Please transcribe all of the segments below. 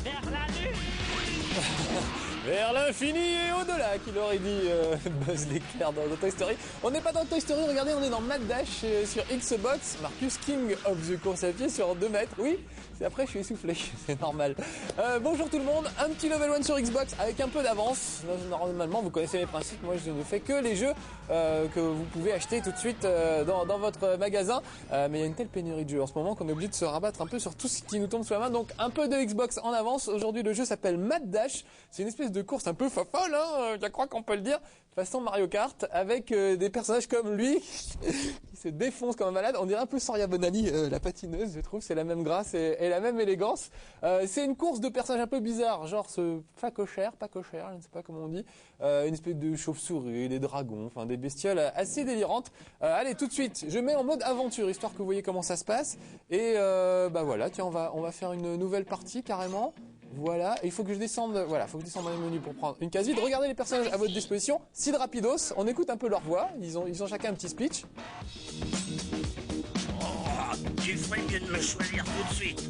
vers la lune. Vers l'infini et au-delà, qu'il aurait dit Buzz l'éclair dans Toy Story. On n'est pas dans Toy Story, regardez, on est dans Mad Dash sur Xbox. Marcus, King of the course à pied sur 2 mètres. Oui, c'est après je suis essoufflé, c'est normal. Bonjour tout le monde, un petit level 1 sur Xbox avec un peu d'avance. Normalement, vous connaissez mes principes, moi je ne fais que les jeux que vous pouvez acheter tout de suite dans votre magasin. Mais il y a une telle pénurie de jeux en ce moment qu'on est obligé de se rabattre un peu sur tout ce qui nous tombe sous la main. Donc un peu de Xbox en avance. Aujourd'hui, le jeu s'appelle Mad Dash. C'est une espèce de course un peu fofolle, hein, je crois qu'on peut le dire, façon Mario Kart, avec des personnages comme lui qui se défoncent comme un malade. On dirait un peu Soria Bonali, la patineuse, je trouve, c'est la même grâce et la même élégance. C'est une course de personnages un peu bizarres, genre ce facochère, je ne sais pas comment on dit, une espèce de chauve-souris, des dragons, enfin des bestioles assez délirantes. Allez, tout de suite, je mets en mode aventure, histoire que vous voyez comment ça se passe. Et bah voilà, tiens, on va faire une nouvelle partie carrément. Voilà, et il faut que je descende, faut que je descende dans les menus pour prendre une case vide. Regardez les personnages à votre disposition. Sid Rapidos, on écoute un peu leur voix. Ils ont chacun un petit speech. Oh, tu ferais mieux de me choisir tout de suite.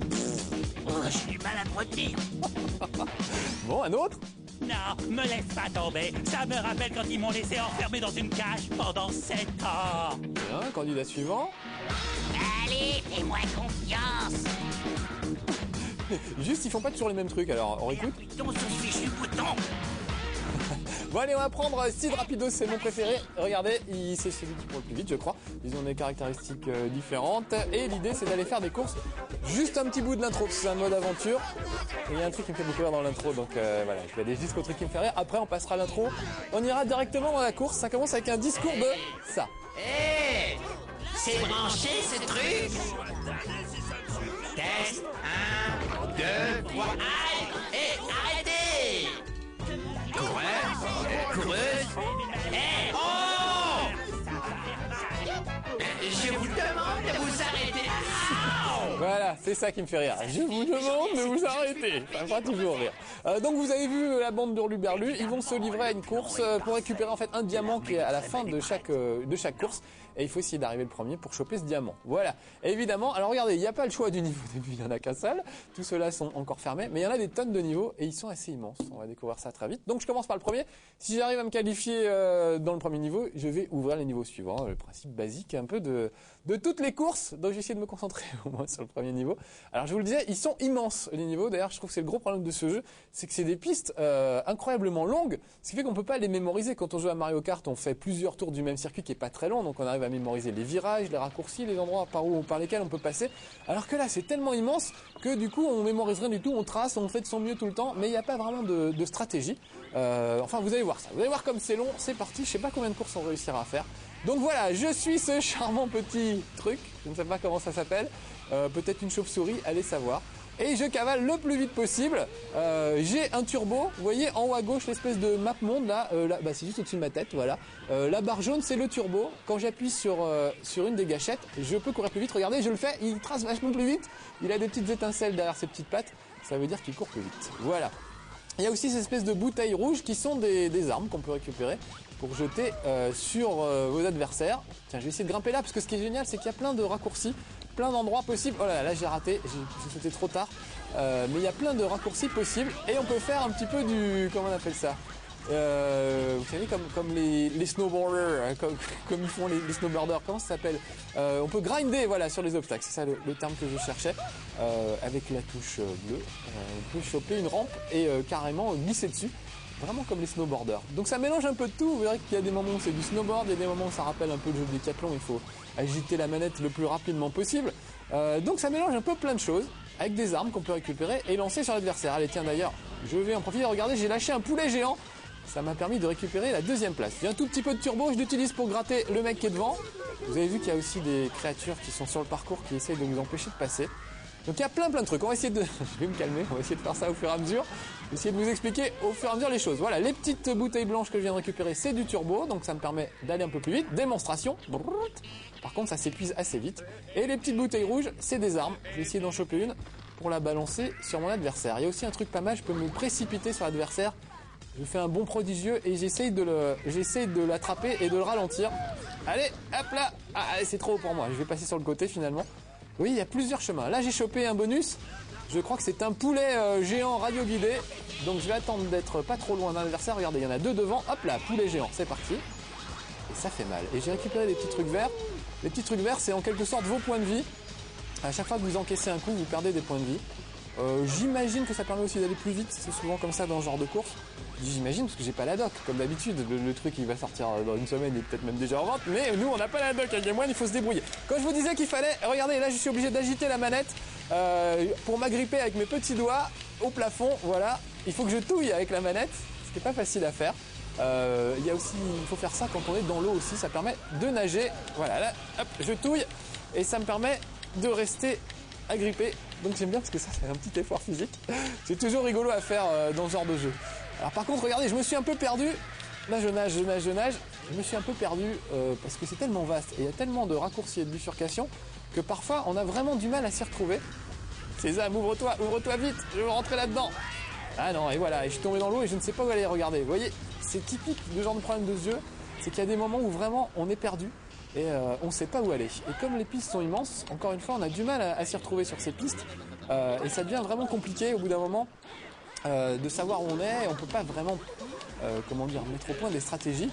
Oh, j'ai du mal à me retenir. Bon, un autre. Non, me laisse pas tomber. Ça me rappelle quand ils m'ont laissé enfermé dans une cage pendant 7 ans. Bien, candidat suivant. Allez, fais-moi confiance. Juste, ils font pas toujours les mêmes trucs, alors on écoute. Bouton sur ce fichu bouton. Bon allez, on va prendre Sid Rapidos, c'est mon préféré. Regardez, c'est celui qui court le plus vite, je crois. Ils ont des caractéristiques différentes. Et l'idée, c'est d'aller faire des courses. Juste un petit bout de l'intro, parce que c'est un mode aventure. Et il y a un truc qui me fait beaucoup rire dans l'intro, donc voilà, je vais aller jusqu'au truc qui me fait rire. Après, on passera à l'intro. On ira directement dans la course. Ça commence avec un discours de ça. Hé, c'est branché ce truc. Test, 1, 2, 3, et arrêtez. Coureuse, hé, oh. Je vous demande de vous arrêter. Voilà, c'est ça qui me fait rire. Je vous demande de vous arrêter. Ça me fera toujours rire. Donc vous avez vu la bande d'Hurluberlu, ils vont se livrer à une course pour récupérer en fait un diamant qui est à la fin de chaque course. Et il faut essayer d'arriver le premier pour choper ce diamant. Voilà. Et évidemment, alors regardez, il n'y a pas le choix du niveau au début, il n'y en a qu'un seul. Tous ceux-là sont encore fermés, mais il y en a des tonnes de niveaux et ils sont assez immenses. On va découvrir ça très vite. Donc je commence par le premier. Si j'arrive à me qualifier dans le premier niveau, je vais ouvrir les niveaux suivants. Le principe basique un peu de toutes les courses. Donc j'ai essayé de me concentrer au moins sur le premier niveau. Alors je vous le disais, ils sont immenses les niveaux. D'ailleurs, je trouve que c'est le gros problème de ce jeu, c'est que c'est des pistes incroyablement longues, ce qui fait qu'on peut pas les mémoriser. Quand on joue à Mario Kart, on fait plusieurs tours du même circuit qui est pas très long, donc on arrive à mémoriser les virages, les raccourcis, les endroits par lesquels on peut passer. Alors que là, c'est tellement immense que du coup, on mémorise rien du tout, on trace, on fait de son mieux tout le temps, mais il n'y a pas vraiment de stratégie. Enfin, vous allez voir ça. Vous allez voir comme c'est long. C'est parti. Je sais pas combien de courses on réussira à faire. Donc voilà, je suis ce charmant petit truc. Je ne sais pas comment ça s'appelle. Peut-être une chauve-souris, allez savoir. Et je cavale le plus vite possible. J'ai un turbo, vous voyez en haut à gauche l'espèce de map monde là, bah c'est juste au-dessus de ma tête, voilà. La barre jaune c'est le turbo. Quand j'appuie sur une des gâchettes, je peux courir plus vite. Regardez, je le fais, il trace vachement plus vite. Il a des petites étincelles derrière ses petites pattes. Ça veut dire qu'il court plus vite. Voilà. Il y a aussi ces espèces de bouteilles rouges qui sont des armes qu'on peut récupérer pour jeter sur vos adversaires. Tiens, je vais essayer de grimper là parce que ce qui est génial, c'est qu'il y a plein de raccourcis, plein d'endroits possibles. Oh là là, j'ai raté, j'ai sauté trop tard. Mais il y a plein de raccourcis possibles et on peut faire un petit peu du... Comment on appelle ça ? Vous savez, comme les snowboarders, hein, comme ils font les snowboarders, comment ça s'appelle ? On peut grinder, voilà, sur les obstacles, c'est ça le terme que je cherchais. Avec la touche bleue, on peut choper une rampe et carrément glisser dessus. Vraiment comme les snowboarders. Donc ça mélange un peu de tout. Vous verrez qu'il y a des moments où c'est du snowboard, il y a des moments où ça rappelle un peu le jeu de décathlon. Il faut agiter la manette le plus rapidement possible. Donc ça mélange un peu plein de choses avec des armes qu'on peut récupérer et lancer sur l'adversaire. Allez, tiens d'ailleurs, je vais en profiter. Regardez, j'ai lâché un poulet géant. Ça m'a permis de récupérer la deuxième place. J'ai un tout petit peu de turbo, je l'utilise pour gratter le mec qui est devant. Vous avez vu qu'il y a aussi des créatures qui sont sur le parcours qui essayent de nous empêcher de passer. Donc il y a plein de trucs. On va essayer de... Je vais me calmer, on va essayer de faire ça au fur et à mesure. Je vais essayer de vous expliquer au fur et à mesure les choses. Voilà, les petites bouteilles blanches que je viens de récupérer, c'est du turbo, donc ça me permet d'aller un peu plus vite. Démonstration. Par contre, ça s'épuise assez vite. Et les petites bouteilles rouges, c'est des armes. Je vais essayer d'en choper une pour la balancer sur mon adversaire. Il y a aussi un truc pas mal, je peux me précipiter sur l'adversaire. Je fais un bond prodigieux et j'essaye de l'attraper et de le ralentir. Allez, hop là. Ah, c'est trop haut pour moi. Je vais passer sur le côté finalement. Oui, il y a plusieurs chemins. Là, j'ai chopé un bonus. Je crois que c'est un poulet géant radio-guidé. Donc je vais attendre d'être pas trop loin d'un adversaire. Regardez, il y en a 2 devant. Hop là, poulet géant, c'est parti. Et ça fait mal. Et j'ai récupéré des petits trucs verts. Les petits trucs verts, c'est en quelque sorte vos points de vie. À chaque fois que vous encaissez un coup, vous perdez des points de vie. J'imagine que ça permet aussi d'aller plus vite. C'est souvent comme ça dans ce genre de course. J'imagine parce que j'ai pas la doc. Comme d'habitude, le truc il va sortir dans une semaine, il est peut-être même déjà en vente. Mais nous, on n'a pas la doc à Game One, il faut se débrouiller. Quand je vous disais qu'il fallait... Regardez, là, je suis obligé d'agiter la manette pour m'agripper avec mes petits doigts au plafond. Voilà, il faut que je touille avec la manette. Ce qui n'est pas facile à faire. Il y a aussi, il faut faire ça quand on est dans l'eau aussi. Ça permet de nager. Voilà, là, hop, je touille. Et ça me permet de rester agrippé. Donc j'aime bien parce que ça, c'est un petit effort physique. C'est toujours rigolo à faire dans ce genre de jeu. Alors par contre, regardez, je me suis un peu perdu. Là, je nage. Je me suis un peu perdu parce que c'est tellement vaste et il y a tellement de raccourcis et de bifurcations que parfois, on a vraiment du mal à s'y retrouver. Sésame, ouvre-toi vite, je veux rentrer là-dedans. Ah non, et voilà, et je suis tombé dans l'eau et je ne sais pas où aller. Regardez, vous voyez, c'est typique du genre de problème de ce jeu, c'est qu'il y a des moments où vraiment on est perdu et on ne sait pas où aller. Et comme les pistes sont immenses, encore une fois, on a du mal à s'y retrouver sur ces pistes et ça devient vraiment compliqué au bout d'un moment de savoir où on est. Et on ne peut pas vraiment, mettre au point des stratégies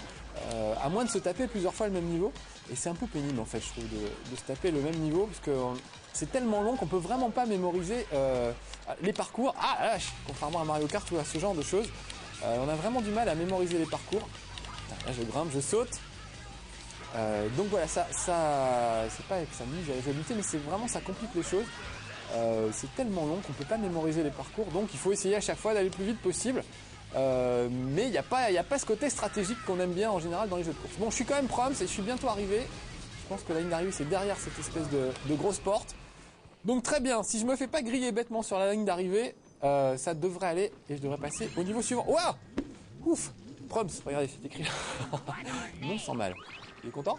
à moins de se taper plusieurs fois le même niveau. Et c'est un peu pénible en fait, je trouve, de se taper le même niveau parce que c'est tellement long qu'on peut vraiment pas mémoriser les parcours. Ah la vache, contrairement à Mario Kart ou à ce genre de choses, on a vraiment du mal à mémoriser les parcours. Là je grimpe, je saute. Donc voilà, ça c'est pas que ça mise à la jouabilité, mais c'est vraiment, ça complique les choses. C'est tellement long qu'on peut pas mémoriser les parcours, donc il faut essayer à chaque fois d'aller le plus vite possible. Mais il n'y a pas ce côté stratégique qu'on aime bien en général dans les jeux de course. Bon, je suis quand même proms et je suis bientôt arrivé. Je pense que la ligne d'arrivée c'est derrière cette espèce de grosse porte. Donc très bien, si je me fais pas griller bêtement sur la ligne d'arrivée, ça devrait aller et je devrais passer au niveau suivant. Waouh! Ouf! Proms, regardez, c'est écrit là. Non sans mal. Il est content?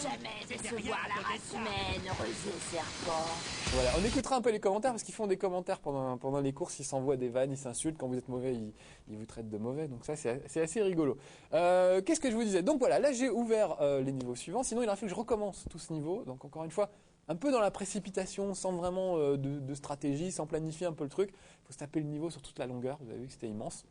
Jamais décevoir la race humaine, rusé serpent. Voilà, on écoutera un peu les commentaires parce qu'ils font des commentaires pendant les courses, ils s'envoient des vannes, ils s'insultent, quand vous êtes mauvais, ils vous traitent de mauvais, donc ça c'est assez rigolo. Qu'est-ce que je vous disais? Donc voilà, là j'ai ouvert les niveaux suivants, sinon il aurait fallu que je recommence tout ce niveau, donc encore une fois, un peu dans la précipitation, sans vraiment de stratégie, sans planifier un peu le truc, il faut se taper le niveau sur toute la longueur, vous avez vu que c'était immense.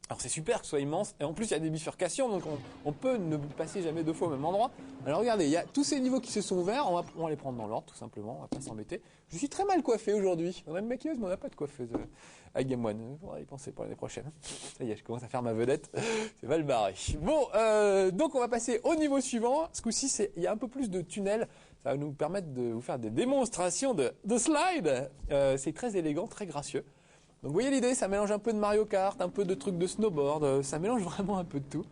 Alors c'est super que ce soit immense, et en plus il y a des bifurcations, donc on peut ne passer jamais 2 fois au même endroit. Alors regardez, il y a tous ces niveaux qui se sont ouverts, on va les prendre dans l'ordre tout simplement, on va pas s'embêter. Je suis très mal coiffé aujourd'hui, on a une maquilleuse mais on n'a pas de coiffeuse à Game One, il faudra y penser pour l'année prochaine. Ça y est, je commence à faire ma vedette, c'est mal barré. Bon, donc on va passer au niveau suivant, ce coup-ci il y a un peu plus de tunnels, ça va nous permettre de vous faire des démonstrations de slide, c'est très élégant, très gracieux. Donc vous voyez l'idée, ça mélange un peu de Mario Kart, un peu de trucs de snowboard, ça mélange vraiment un peu de tout.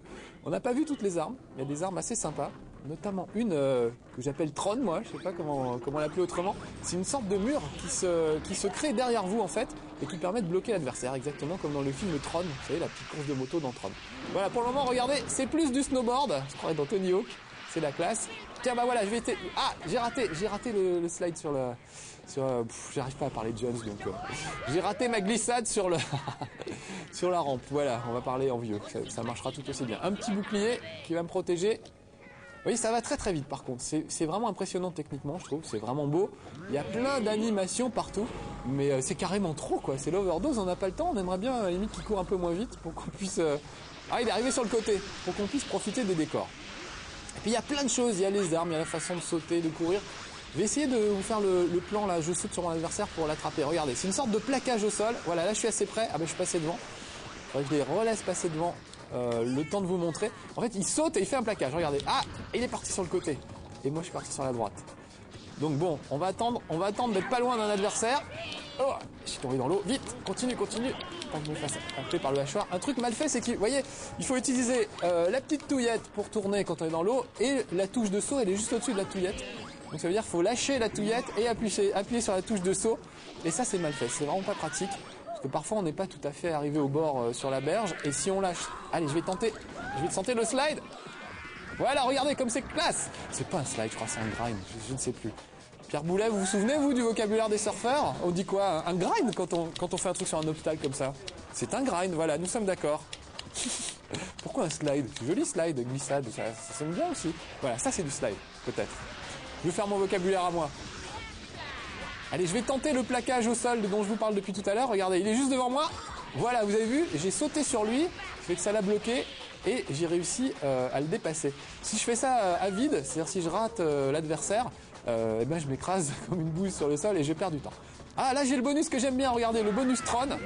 On n'a pas vu toutes les armes, il y a des armes assez sympas, notamment une que j'appelle Tron, moi, je sais pas comment l'appeler autrement. C'est une sorte de mur qui se crée derrière vous en fait, et qui permet de bloquer l'adversaire, exactement comme dans le film Tron, vous savez, la petite course de moto dans Tron. Voilà, pour le moment, regardez, c'est plus du snowboard, je crois dans Tony Hawk, c'est la classe. Tiens, bah voilà, j'ai raté le slide sur le... j'arrive pas à parler de Jones, donc j'ai raté ma glissade sur sur la rampe. Voilà, on va parler en vieux, ça marchera tout aussi bien. Un petit bouclier qui va me protéger. Oui, ça va très très vite par contre, c'est vraiment impressionnant techniquement, je trouve, c'est vraiment beau. Il y a plein d'animations partout, mais c'est carrément trop quoi, c'est l'overdose, on n'a pas le temps, on aimerait bien à la limite qu'il court un peu moins vite pour qu'on puisse... Ah, il est arrivé sur le côté, pour qu'on puisse profiter des décors. Et puis il y a plein de choses, il y a les armes, il y a la façon de sauter, de courir. Je vais essayer de vous faire le plan là, je saute sur mon adversaire pour l'attraper. Regardez, c'est une sorte de plaquage au sol. Voilà, là je suis assez près. Ah ben je suis passé devant. Il faudrait que je les relaisse passer devant le temps de vous montrer. En fait, il saute et il fait un plaquage. Regardez. Ah, il est parti sur le côté. Et moi je suis parti sur la droite. Donc bon, on va attendre d'être pas loin d'un adversaire. Oh, je suis tombé dans l'eau. Vite, continue. Pas que je me fasse attraper par le hachoir. Un truc mal fait, c'est que, vous voyez, il faut utiliser la petite touillette pour tourner quand on est dans l'eau et la touche de saut, elle est juste au-dessus de la touillette. Donc ça veut dire qu'il faut lâcher la touillette et appuyer sur la touche de saut. Et ça, c'est mal fait. C'est vraiment pas pratique. Parce que parfois, on n'est pas tout à fait arrivé au bord sur la berge. Et si on lâche... Allez, je vais tenter le slide. Voilà, regardez comme c'est classe. C'est pas un slide, je crois, c'est un grind. Je ne sais plus. Pierre Boulet, vous vous souvenez, vous, du vocabulaire des surfeurs? On dit quoi? Un grind quand on fait un truc sur un obstacle comme ça. C'est un grind, voilà, nous sommes d'accord. Pourquoi un slide? C'est joli slide, glissade, ça sonne bien aussi. Voilà, ça c'est du slide, peut-être. Je vais faire mon vocabulaire à moi. Allez, je vais tenter le plaquage au sol dont je vous parle depuis tout à l'heure. Regardez, il est juste devant moi. Voilà, vous avez vu, j'ai sauté sur lui, fait que ça l'a bloqué et j'ai réussi à le dépasser. Si je fais ça à vide, c'est-à-dire si je rate l'adversaire, eh ben je m'écrase comme une boule sur le sol et je perds du temps. Ah, là j'ai le bonus que j'aime bien, regardez, le bonus Tron. Donc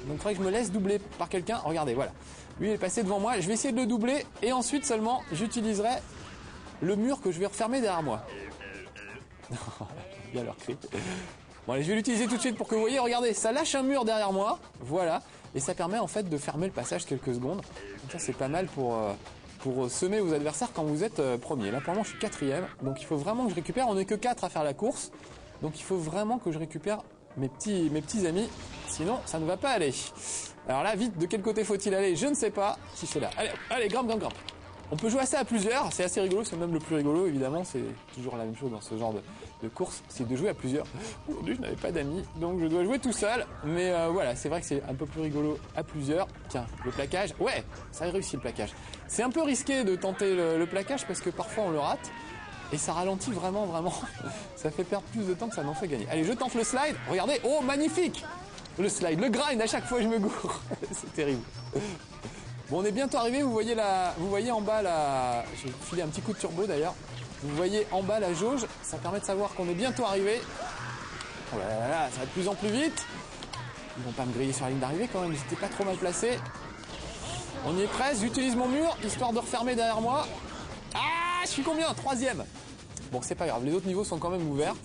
il faudrait que je me laisse doubler par quelqu'un. Regardez, voilà. Lui il est passé devant moi, je vais essayer de le doubler et ensuite seulement j'utiliserai le mur que je vais refermer derrière moi. Bien leur cri. Bon allez, je vais l'utiliser tout de suite pour que vous voyez, regardez, ça lâche un mur derrière moi, voilà, et ça permet en fait de fermer le passage quelques secondes. Donc ça c'est pas mal pour semer vos adversaires quand vous êtes premier. Là pour le moment je suis 4e, donc il faut vraiment que je récupère, on n'est que 4 à faire la course, donc il faut vraiment que je récupère mes petits amis, sinon ça ne va pas aller. Alors là vite, de quel côté faut-il aller? Je ne sais pas, si c'est là. Allez, grimpe. On peut jouer ça à plusieurs, c'est assez rigolo, c'est même le plus rigolo évidemment, c'est toujours la même chose dans ce genre de course, c'est de jouer à plusieurs. Aujourd'hui je n'avais pas d'amis, donc je dois jouer tout seul, mais voilà, c'est vrai que c'est un peu plus rigolo à plusieurs. Tiens, le plaquage, ouais, ça a réussi le plaquage. C'est un peu risqué de tenter le plaquage parce que parfois on le rate, et ça ralentit vraiment, ça fait perdre plus de temps que ça n'en fait gagner. Allez, je tente le slide, regardez, oh magnifique! Le slide, le grind, à chaque fois je me gourre, c'est terrible. Bon, on est bientôt arrivé, vous voyez en bas la... J'ai filé un petit coup de turbo d'ailleurs. Vous voyez en bas la jauge, ça permet de savoir qu'on est bientôt arrivé. Oh là là, ça va de plus en plus vite. Ils vont pas me griller sur la ligne d'arrivée quand même, j'étais pas trop mal placé. On y est presque, j'utilise mon mur, histoire de refermer derrière moi. Ah, je suis combien? 3e. Bon, c'est pas grave, les autres niveaux sont quand même ouverts.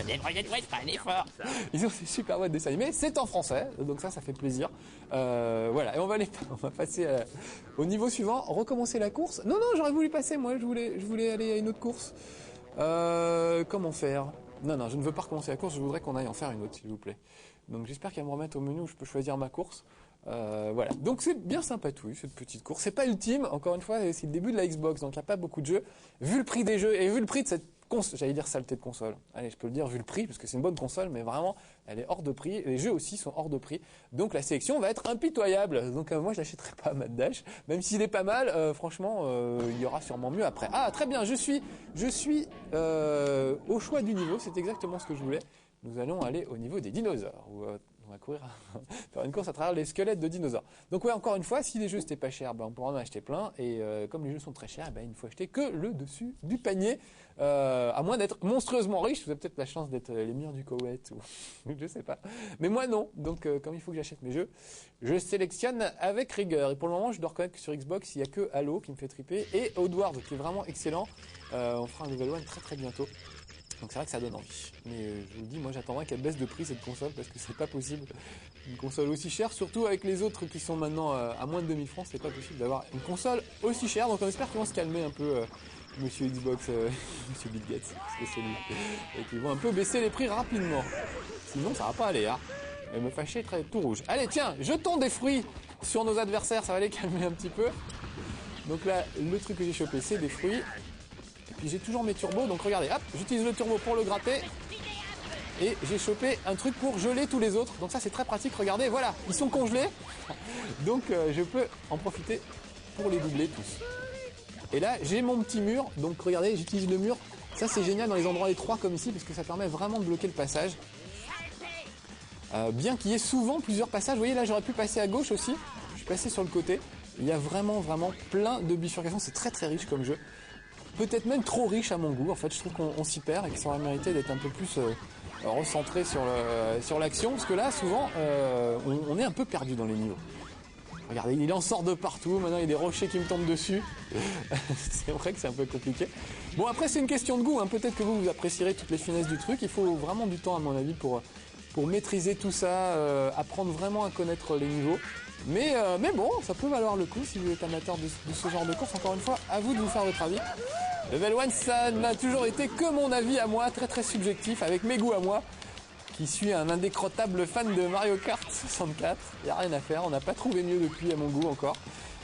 Les prochaines fois, je ferai un effort. Ils ont ces super beaux dessins animés, c'est en français, donc ça fait plaisir. Voilà, et on va passer au niveau suivant, recommencer la course. Non, j'aurais voulu passer, moi, je voulais aller à une autre course. Comment faire? Non, je ne veux pas recommencer la course, je voudrais qu'on aille en faire une autre, s'il vous plaît. Donc j'espère qu'elle va me remettre au menu où je peux choisir ma course. Voilà, donc c'est bien sympatouille cette petite course. C'est pas ultime, encore une fois, c'est le début de la Xbox, donc il n'y a pas beaucoup de jeux. Vu le prix des jeux et vu le prix de cette j'allais dire saleté de console. Allez, je peux le dire vu le prix, parce que c'est une bonne console, mais vraiment, elle est hors de prix. Les jeux aussi sont hors de prix. Donc la sélection va être impitoyable. Donc moi, je l'achèterai pas à Mad Dash. Même s'il est pas mal, franchement, il y aura sûrement mieux après. Ah, très bien, je suis au choix du niveau. C'est exactement ce que je voulais. Nous allons aller au niveau des dinosaures. On va courir, faire une course à travers les squelettes de dinosaures. Donc ouais, encore une fois, si les jeux c'était pas cher, on pourra en acheter plein. Et comme les jeux sont très chers, il ne faut acheter que le dessus du panier. À moins d'être monstrueusement riche, vous avez peut-être la chance d'être les meilleurs du Koweït ou je sais pas. Mais moi non. Donc comme il faut que j'achète mes jeux, je sélectionne avec rigueur. Et pour le moment, je dois reconnaître que sur Xbox, il y a que Halo qui me fait triper et Oddworld qui est vraiment excellent. On fera un level 1 très bientôt. Donc c'est vrai que ça donne envie. Mais je vous le dis, moi j'attendrai qu'elle baisse de prix cette console parce que c'est pas possible. Une console aussi chère, surtout avec les autres qui sont maintenant à moins de 2000 francs, c'est pas possible d'avoir une console aussi chère. Donc on espère qu'ils vont se calmer un peu, Monsieur Xbox, Monsieur Bill Gates, parce que c'est lui. Et qu'ils vont un peu baisser les prix rapidement. Sinon ça va pas aller, hein. Elle me fâchait très tout rouge. Allez tiens, jetons des fruits sur nos adversaires, ça va les calmer un petit peu. Donc là, le truc que j'ai chopé, c'est des fruits. Puis j'ai toujours mes turbos, donc regardez, hop, j'utilise le turbo pour le gratter. Et j'ai chopé un truc pour geler tous les autres. Donc ça c'est très pratique, regardez, voilà, ils sont congelés. Donc je peux en profiter pour les doubler tous. Et là j'ai mon petit mur, donc regardez, j'utilise le mur. Ça c'est génial dans les endroits étroits comme ici, parce que ça permet vraiment de bloquer le passage. Bien qu'il y ait souvent plusieurs passages, vous voyez là j'aurais pu passer à gauche aussi. Je suis passé sur le côté. Il y a vraiment plein de bifurcations, c'est très riche comme jeu. Peut-être même trop riche à mon goût. En fait, je trouve qu'on s'y perd et que ça aurait mérité d'être un peu plus recentré sur l'action. Parce que là, souvent, on est un peu perdu dans les niveaux. Regardez, il en sort de partout. Maintenant, il y a des rochers qui me tombent dessus. C'est vrai que c'est un peu compliqué. Bon, après, c'est une question de goût. Peut-être que vous apprécierez toutes les finesses du truc. Il faut vraiment du temps, à mon avis, pour maîtriser tout ça, apprendre vraiment à connaître les niveaux. Mais bon, ça peut valoir le coup si vous êtes amateur de ce genre de course. Encore une fois, à vous de vous faire votre avis. Level 1, ça n'a toujours été que mon avis à moi, très subjectif, avec mes goûts à moi, qui suis un indécrottable fan de Mario Kart 64. Il n'y a rien à faire, on n'a pas trouvé mieux depuis à mon goût encore.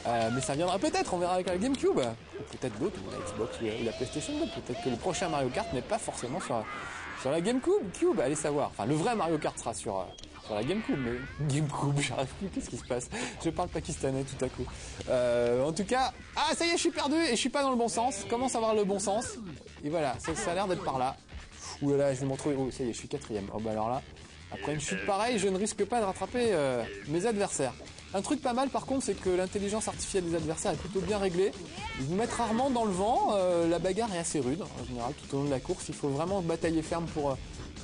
Mais ça viendra peut-être, on verra avec la GameCube. Ou peut-être d'autres, ou la Xbox ou la PlayStation 2. Peut-être que le prochain Mario Kart n'est pas forcément sur la GameCube. Allez savoir. Enfin, le vrai Mario Kart sera sur sur la GameCube, mais GameCube, j'arrive plus, qu'est-ce qui se passe? Je parle pakistanais tout à coup. En tout cas, ah ça y est, je suis perdu et je suis pas dans le bon sens. Commence à avoir le bon sens. Et voilà, ça a l'air d'être par là. Ouh là là, je vais m'en trouver. Oh ça y est, je suis 4ème. Oh bah alors là, après une chute pareille, je ne risque pas de rattraper mes adversaires. Un truc pas mal par contre, c'est que l'intelligence artificielle des adversaires est plutôt bien réglée. Ils vous mettent rarement dans le vent, la bagarre est assez rude en général tout au long de la course. Il faut vraiment batailler ferme pour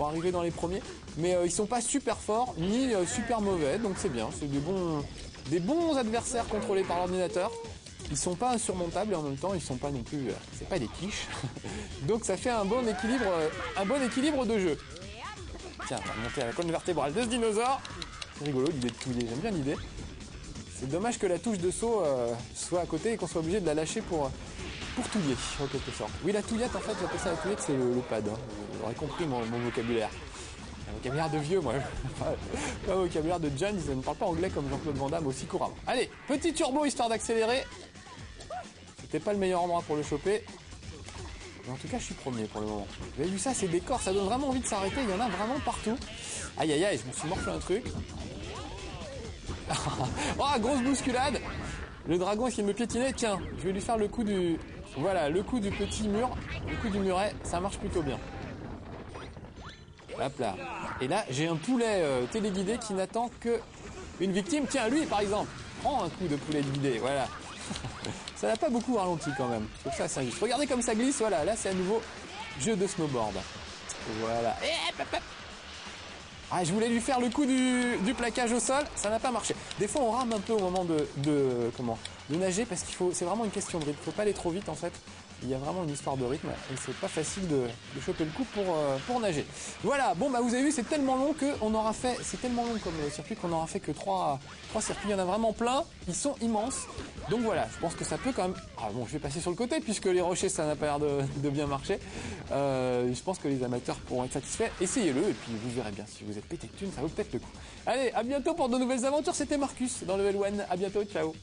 arriver dans les premiers. Mais ils sont pas super forts ni super mauvais, donc c'est bien. C'est des bons adversaires contrôlés par l'ordinateur. Ils sont pas insurmontables et en même temps ils sont pas non plus, c'est pas des quiches. Donc ça fait un bon équilibre de jeu. Tiens, on va monter à la colonne vertébrale de ce dinosaure. C'est rigolo l'idée de touiller, j'aime bien l'idée. C'est dommage que la touche de saut soit à côté et qu'on soit obligé de la lâcher pour touiller, en quelque sorte. Oui, la touillette, en fait, j'appelle ça la touillette, c'est le pad. Hein. Vous aurez compris mon vocabulaire. Un vocabulaire de vieux, moi. Pas un vocabulaire de John, ils ne parlent pas anglais comme Jean-Claude Van Damme aussi couramment. Allez, petit turbo histoire d'accélérer. C'était pas le meilleur endroit pour le choper. Mais en tout cas, je suis premier pour le moment. Vous avez vu ça, ces décors, ça donne vraiment envie de s'arrêter. Il y en a vraiment partout. Aïe, aïe, aïe, je me suis morflé un truc. Oh, grosse bousculade. Le dragon essaie de me piétiner. Tiens, je vais lui faire le coup du... Voilà, le coup du petit mur. Le coup du muret, ça marche plutôt bien. Hop là. Et là, j'ai un poulet téléguidé qui n'attend que une victime. Tiens, lui, par exemple. Prends un coup de poulet guidé, voilà. Ça n'a pas beaucoup ralenti quand même. Je trouve ça assez injuste. Regardez comme ça glisse, voilà. Là, c'est à nouveau jeu de snowboard. Voilà. Ah, je voulais lui faire le coup du plaquage au sol, ça n'a pas marché. Des fois, on rame un peu au moment de nager parce c'est vraiment une question de rythme. Faut pas aller trop vite en fait. Il y a vraiment une histoire de rythme et c'est pas facile de choper le coup pour nager. Voilà, bon bah vous avez vu, c'est tellement long c'est tellement long comme circuit qu'on n'aura fait que 3 circuits. Il y en a vraiment plein, ils sont immenses. Donc voilà, je pense que ça peut quand même... Ah bon, je vais passer sur le côté puisque les rochers ça n'a pas l'air de bien marcher. Je pense que les amateurs pourront être satisfaits. Essayez-le et puis vous verrez bien, si vous êtes pété de thunes, ça vaut peut-être le coup. Allez, à bientôt pour de nouvelles aventures, c'était Marcus dans Level 1. À bientôt, ciao.